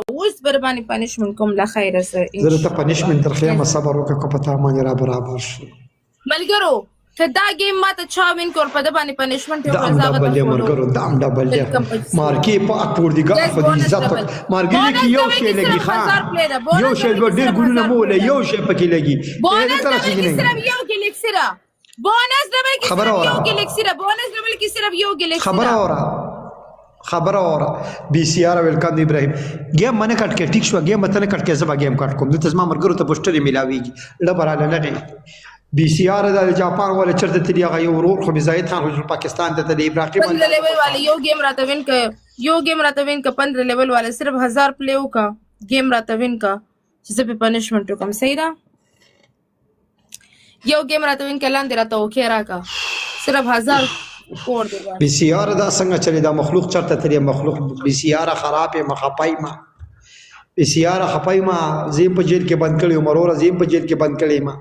اوس بر باندې پنشمنت کوم لا خیر سره زه ته پنشمنت درخیم صبر وکړه کو پتا باندې را برابر شو ملګرو ته دا گیم ما ته چا وین کور په د باندې پنشمنت یو دام ډبل دی مرګرو دام ډبل دی مارکی په اکور دی ګه په عزت مارګی کې یو شی لګي خان یو شی ډېر ګلونه موله یو شی پکې لګي بونس ډبل کې صرف یو کې لیک سره بونس ډبل کې صرف یو کې لیک سره بونس ډبل کې صرف یو کې لیک خبر اورا بی سی آر ویلکم دی ابراهیم گیم منه کټ کې ټیک شو گیم متنه کټ کې زما گیم کټ کوم د تزما مرګرو ته پوسټر ملاويږي لبراله نه بی سی آر د جاپان ولا چرته تری هغه یو ورور خو زاید خان حضور پاکستان ته د ابراهیم 15 لیول والے یو گیم راتوین ک 15 لیول والے صرف 1000 پلیو کا گیم راتوین کا چې په پنشمنت کوم صحیح دا یو گیم راتوین ک لاندې راته وکي راکا صرف 1000 کوړ دی بی سی آر دا څنګه چلی دا مخلوق چرته تری مخلوق بی سی آر خراب مخپای ما بی سی آر خپای ما زیم په جیل کې بند کړی مرور زیم په جیل کې بند کړی ما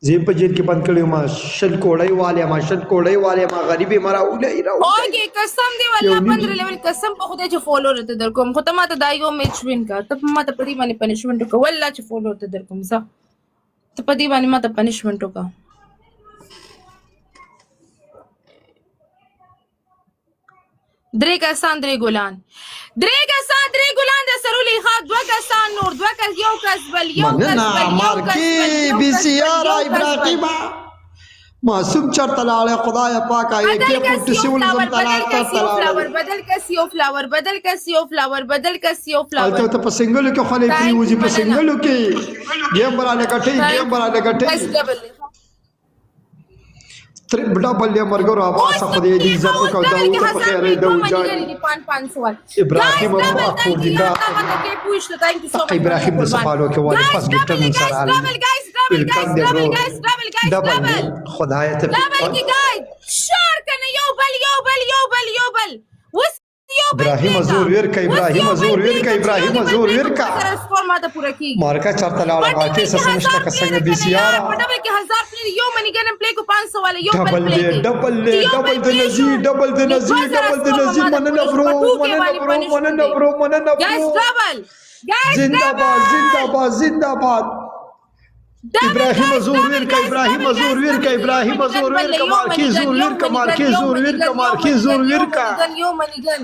زیم په جیل کې بند کړی ما شل کوړی والے ما غریبي مرا ولې راو اوګه قسم دی والله 15 لیول قسم په خدای چې فالو رته در کوم خو ته ما ته دایو میچ وین کا ته ما ته پدی باندې پنشمنت کو والله چې فالو رته در کوم زه ته پدی باندې ما ته پنشمنت کا درې کسان درې ګلان د سرولي خاک دوه کسان نور دوه کس یو کس بل مارکی بی سی آر ابراهیم معصوم چرته لاله خدای پاک آی کې پټ سیول زم فلاور بدل کس یو فلاور ته په سنگلو کې خلې پیوځي په سنگلو کې گیم براله کټي ډبل دی مرګرو आवाज خو دې عزت کو دا او ته په خیر دی وجای ابراهیم ابو اخور دی دا ابراهیم د سپالو کې وایي پس ګټر من سره ډبل خدای ته شار کنه یو بل ابراهیم زور ور کا مارکا چرته لاړه مارکې سسنشته کسنګ بي سي آر یو منی ګنم پلی کو 500 والا یو ډبل د نزی مننه برو زنده‌باد ابراهیم زور ور کا مارکی زور ور کا یو منی ګن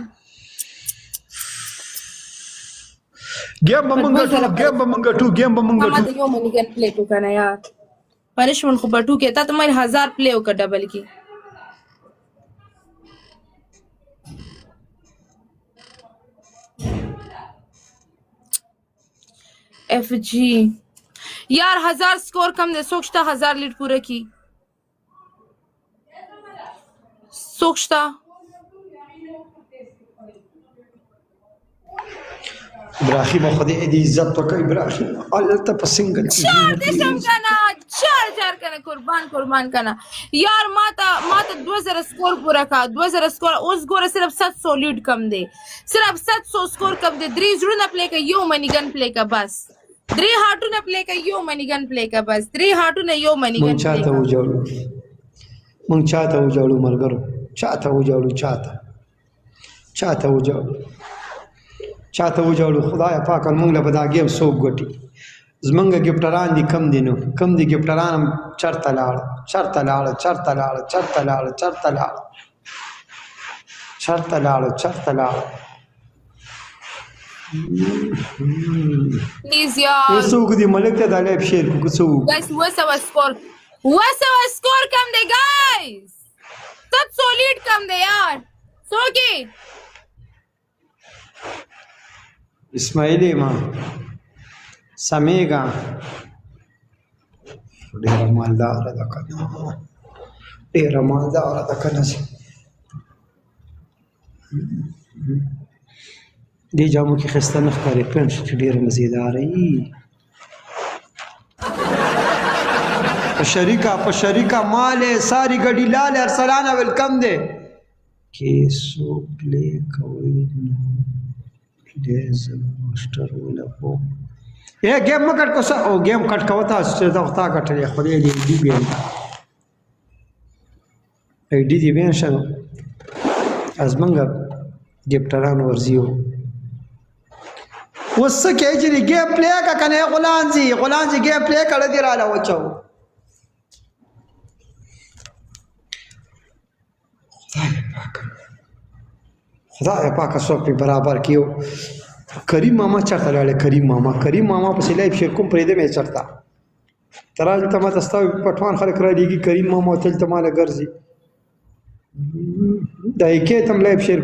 گیم بمنګ ټو یو منی ګن پلی کو کنه یار پنشمنت خو بټو کې تا تمہارے 1000 پلے وکړه ډبل کې F G यार 1000 स्कोर कम दे सोचता 1000 लीड पूरा की सोचता ابراهیم خدای دې عزت وکړي ابراهیم الته په سنگل چار دې سم کنه چار کنه قربان کنه یار ماته 2000 سکور پورا کا 2000 سکور اوس ګوره صرف 700 لیډ کم دی صرف 700 سکور کم دی درې زړونه پلی کا یو منی ګن پلی کا بس درې هارټونه پلی کا یو منی ګن پلی کا بس درې هارټونه یو منی ګن مونږ چاته وجاړو مرګرو چاته وجاړو خدای پاک مونږ له بدا گیم سوق غټي زمنګ ګفټران دي کم دي ګفټران چرته لاړ پلیز یار وسوق دي ملک ته دالې شیر کو وسوق گایس وسو سکور کم دی گایس 700 لیډ کم دی یار سوګي اسماعیلی ما سمیگا ډیر مالدار ده کنه دی جامو کې خسته نه ښکاري پنټ چې ډیر مزیدار ای په شریکا مال ساری ګډی لال ارسلانه ویلکم دی کې سو پلی کوي دیز ماستر ولا پو یہ گیم میں کٹ کو سا او گیم کٹ کا ہوتا ہے تو تا کٹ لے خود یہ دی گیم ای دی بین شنو از منګ ګپټران ورزیو اوس څه کوي چې ګیم پلی کا کنه غلانځي ګیم پلی کړه دی را وچو خدای پاک څوک په برابر کیو کریم ماما چرته لاله کریم ماما په سلایب شیر کوم پرې دې مې چرته ترال ته ما تاسو پټوان خلک را دیږي کریم ماما تل ته مال ګرځي دای کې تم لایب شیر